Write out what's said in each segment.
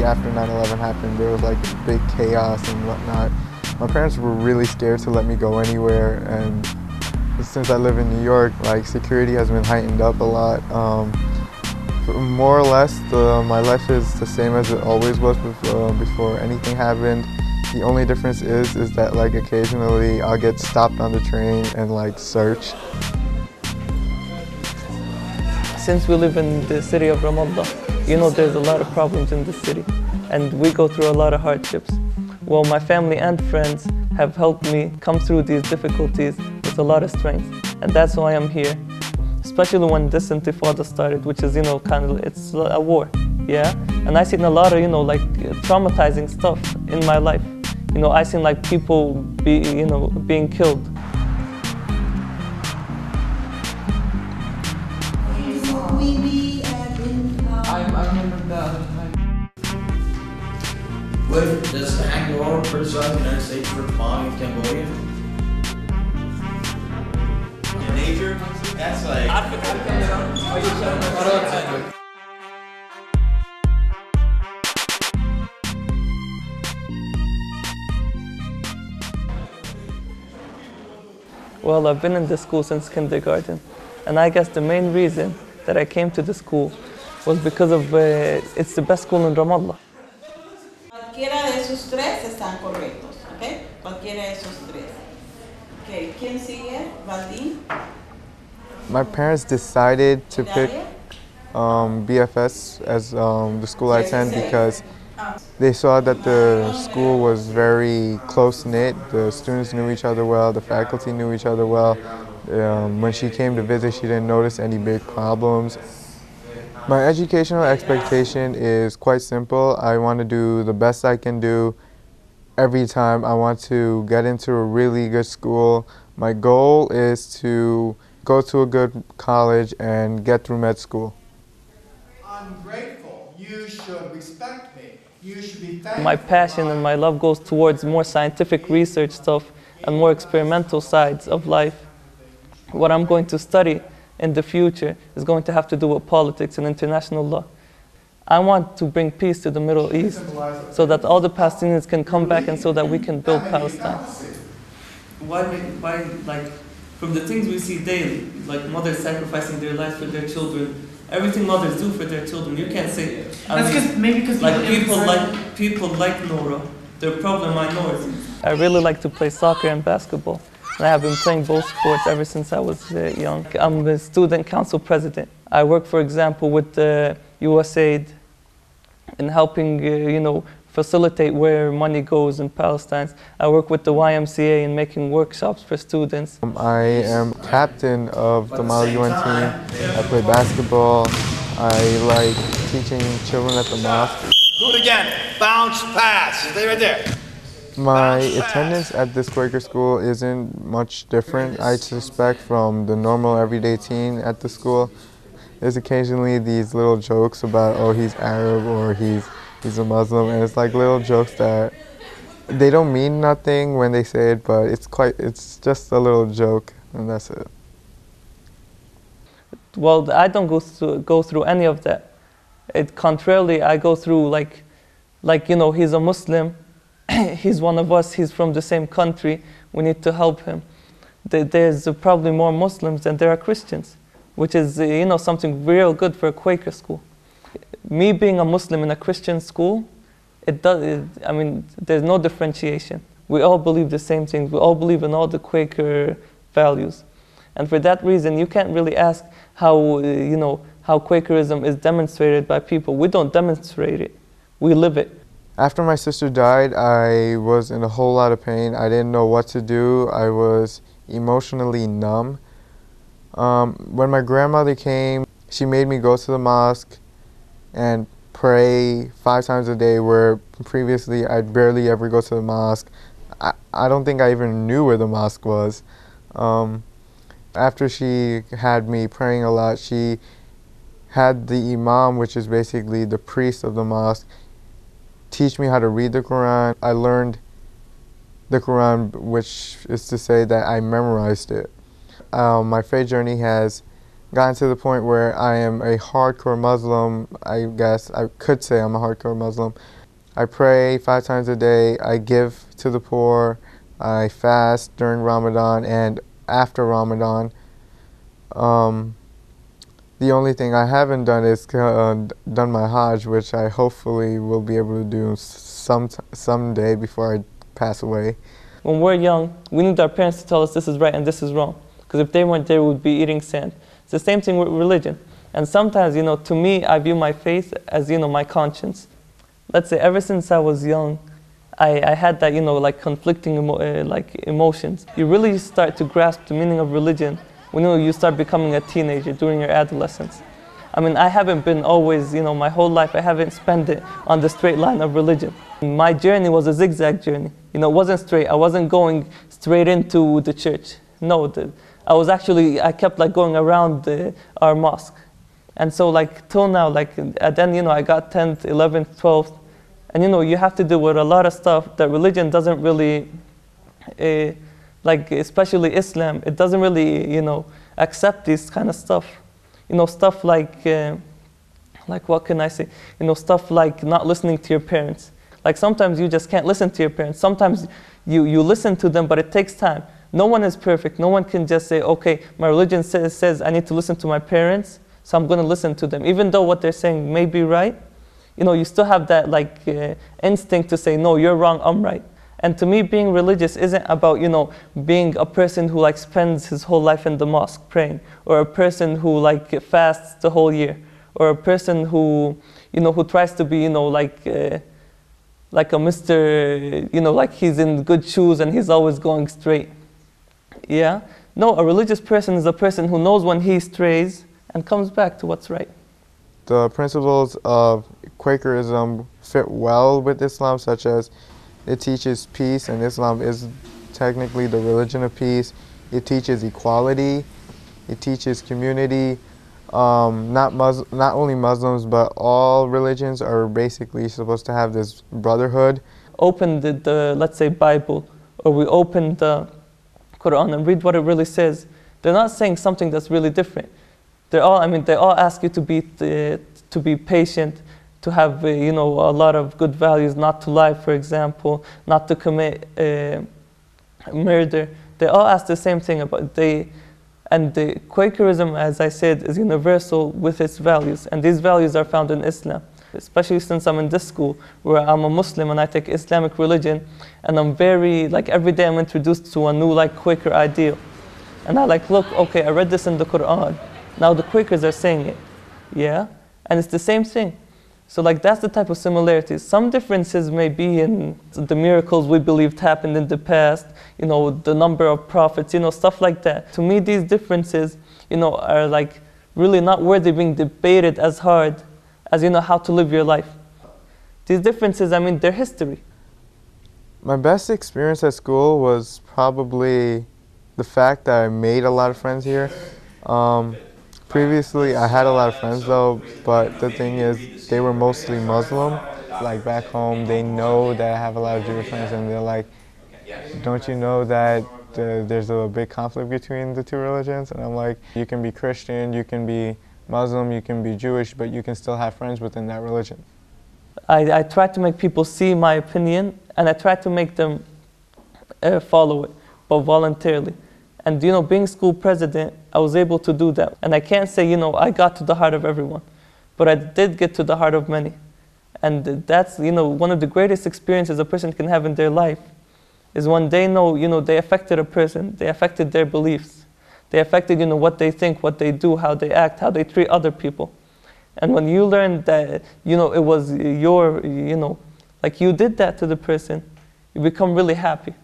after 9/11 happened, there was like big chaos and whatnot. My parents were really scared to let me go anywhere, and since I live in New York, like security has been heightened up a lot. More or less, my life is the same as it always was before anything happened. The only difference is that like occasionally I'll get stopped on the train and like searched. Since we live in the city of Ramallah, you know there's a lot of problems in the city, and we go through a lot of hardships. Well, my family and friends have helped me come through these difficulties with a lot of strength, and that's why I'm here. Especially when this intifada started, which is, it's a war, yeah? And I seen a lot of, like traumatizing stuff in my life. I seen like people being killed. I remember that. Wait, does Angkor criticize the United States for bombing Cambodia? Nature? That's like... Well, I've been in this school since kindergarten, and I guess the main reason that I came to the school was because of it's the best school in Ramallah. Cualquiera de esos tres están correctos, ¿ok? Cualquiera de esos tres. Okay, ¿quién sigue? Valdín. My parents decided to pick BFS as the school I attend because they saw that the school was very close-knit. The students knew each other well, the faculty knew each other well. When she came to visit, she didn't notice any big problems. My educational expectation is quite simple. I want to do the best I can do every time. I want to get into a really good school. My goal is to go to a good college and get through med school. I'm grateful. You should respect me. You should be thankful. My passion and my love goes towards more scientific research stuff and more experimental sides of life. What I'm going to study in the future is going to have to do with politics and international law. I want to bring peace to the Middle East so that all the Palestinians can come back and so that we can build Palestine. Why, like, from the things we see daily, like mothers sacrificing their lives for their children, everything mothers do for their children, you can't say, people like Nora, they're problem minorities. I really like to play soccer and basketball. And I have been playing both sports ever since I was young. I'm a student council president. I work, for example, with the USAID in helping, facilitate where money goes in Palestine. I work with the YMCA in making workshops for students. I am captain of the Model UN team. I play basketball. I like teaching children at the mosque. Do it again. Bounce, pass. Stay right there. My attendance at this Quaker school isn't much different, I suspect, from the normal everyday teen at the school. There's occasionally these little jokes about, oh, he's Arab or he's a Muslim, and it's like little jokes that they don't mean nothing when they say it, but it's just a little joke, and that's it. Well, I don't go through any of that. Contrarily, I go through he's a Muslim. He's one of us, he's from the same country, we need to help him. There's probably more Muslims than there are Christians, which is something real good for a Quaker school. Me being a Muslim in a Christian school, there's no differentiation. We all believe the same things, we all believe in all the Quaker values. And for that reason, you can't really ask how Quakerism is demonstrated by people. We don't demonstrate it, we live it. After my sister died, I was in a whole lot of pain. I didn't know what to do. I was emotionally numb. When my grandmother came, she made me go to the mosque and pray 5 times a day, where previously I'd barely ever go to the mosque. I don't think I even knew where the mosque was. After she had me praying a lot, she had the imam, which is basically the priest of the mosque, teach me how to read the Quran. I learned the Quran, which is to say that I memorized it. My faith journey has gotten to the point where I am a hardcore Muslim. I guess I could say I'm a hardcore Muslim. I pray 5 times a day. I give to the poor. I fast during Ramadan and after Ramadan. The only thing I haven't done is done my Hajj, which I hopefully will be able to do someday before I pass away. When we're young, we need our parents to tell us this is right and this is wrong. Because if they weren't there, we would be eating sand. It's the same thing with religion. And sometimes, to me, I view my faith as, my conscience. Let's say ever since I was young, I had that, like conflicting emotions. You really start to grasp the meaning of religion when you start becoming a teenager during your adolescence. I mean, I haven't been always, my whole life, I haven't spent it on the straight line of religion. My journey was a zigzag journey. It wasn't straight. I wasn't going straight into the church. No, I kept going around our mosque. And so till now, then, I got 10th, 11th, 12th. And, you have to deal with a lot of stuff that religion doesn't really, especially Islam, it doesn't really, accept this kind of stuff. Stuff like what can I say? Stuff like not listening to your parents. Sometimes you just can't listen to your parents. Sometimes you listen to them, but it takes time. No one is perfect. No one can just say, okay, my religion says I need to listen to my parents, so I'm going to listen to them. Even though what they're saying may be right, you still have that instinct to say, no, you're wrong, I'm right. And to me, being religious isn't about, being a person who spends his whole life in the mosque praying, or a person who fasts the whole year, or a person who, who tries to be, like a Mr., he's in good shoes and he's always going straight. Yeah? No, a religious person is a person who knows when he strays and comes back to what's right. The principles of Quakerism fit well with Islam, such as it teaches peace, and Islam is technically the religion of peace. It teaches equality. It teaches community. Not only Muslims, but all religions are basically supposed to have this brotherhood. Open the let's say, Bible, or we open the Quran and read what it really says. They're not saying something that's really different. They all ask you to be patient, to have a lot of good values, not to lie, for example, not to commit murder. They all ask the same thing and the Quakerism, as I said, is universal with its values, and these values are found in Islam. Especially since I'm in this school where I'm a Muslim and I take Islamic religion, and I'm very every day I'm introduced to a new Quaker ideal, and I look, okay, I read this in the Quran. Now the Quakers are saying it, yeah? And it's the same thing. So that's the type of similarities. Some differences may be in the miracles we believed happened in the past, the number of prophets, stuff like that. To me, these differences, are really not worthy being debated as hard as, how to live your life. These differences, they're history. My best experience at school was probably the fact that I made a lot of friends here. Previously, I had a lot of friends though, but the thing is, they were mostly Muslim. Back home, they know that I have a lot of Jewish friends, and they're like, don't you know that there's a big conflict between the two religions? And I'm like, you can be Christian, you can be Muslim, you can be Jewish, but you can still have friends within that religion. I try to make people see my opinion, and I try to make them follow it, but voluntarily. And being school president, I was able to do that. And I can't say, I got to the heart of everyone, but I did get to the heart of many. And that's, one of the greatest experiences a person can have in their life is when they know, they affected a person, they affected their beliefs. They affected, what they think, what they do, how they act, how they treat other people. And when you learn that, it was your, you did that to the person, you become really happy.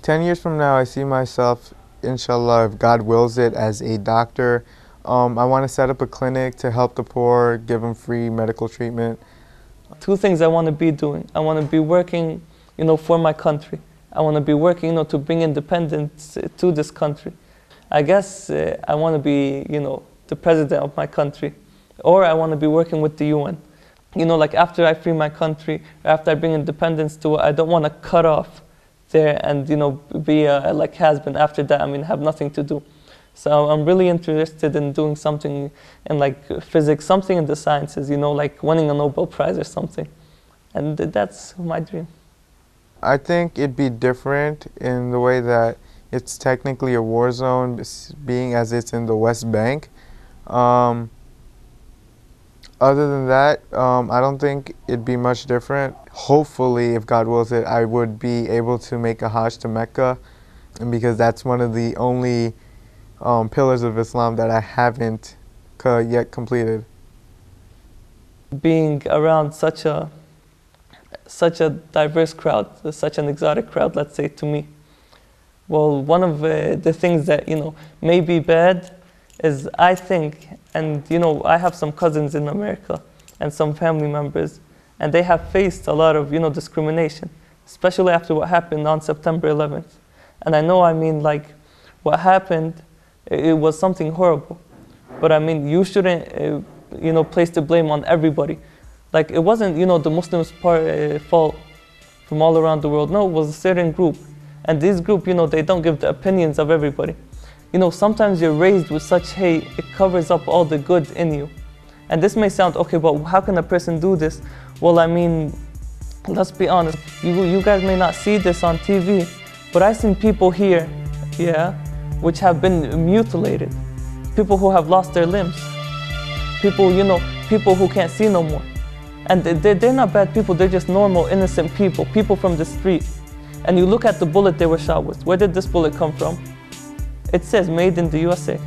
10 years from now, I see myself, inshallah, if God wills it, as a doctor. I want to set up a clinic to help the poor, give them free medical treatment. 2 things I want to be doing. I want to be working, for my country. I want to be working, to bring independence to this country. I guess I want to be, the president of my country. Or I want to be working with the UN. After I free my country, or after I bring independence to it, I don't want to cut off there and be has-been after that, have nothing to do. So I'm really interested in doing something in like physics, something in the sciences, you know, like winning a Nobel Prize or something. And that's my dream. I think it'd be different in the way that it's technically a war zone, being as it's in the West Bank. Other than that, I don't think it'd be much different. Hopefully, if God wills it, I would be able to make a Hajj to Mecca, and because that's one of the only pillars of Islam that I haven't yet completed. Being around such a diverse crowd, such an exotic crowd, let's say, to me. Well, one of the things that, you know, may be bad is, I think, and you know, I have some cousins in America and some family members, and they have faced a lot of, you know, discrimination, especially after what happened on September 11th. And I know, I mean, like, what happened, it was something horrible. But I mean, you shouldn't, you know, place the blame on everybody. Like, it wasn't, you know, the Muslims' fault from all around the world. No, it was a certain group. And this group, you know, they don't give the opinions of everybody. You know, sometimes you're raised with such hate, it covers up all the good in you. And this may sound, okay, but how can a person do this? Well, I mean, let's be honest. You guys may not see this on TV, but I've seen people here, yeah, which have been mutilated. People who have lost their limbs. People, you know, people who can't see no more. And they're not bad people, they're just normal, innocent people, people from the street. And you look at the bullet they were shot with. Where did this bullet come from? It says made in the USA.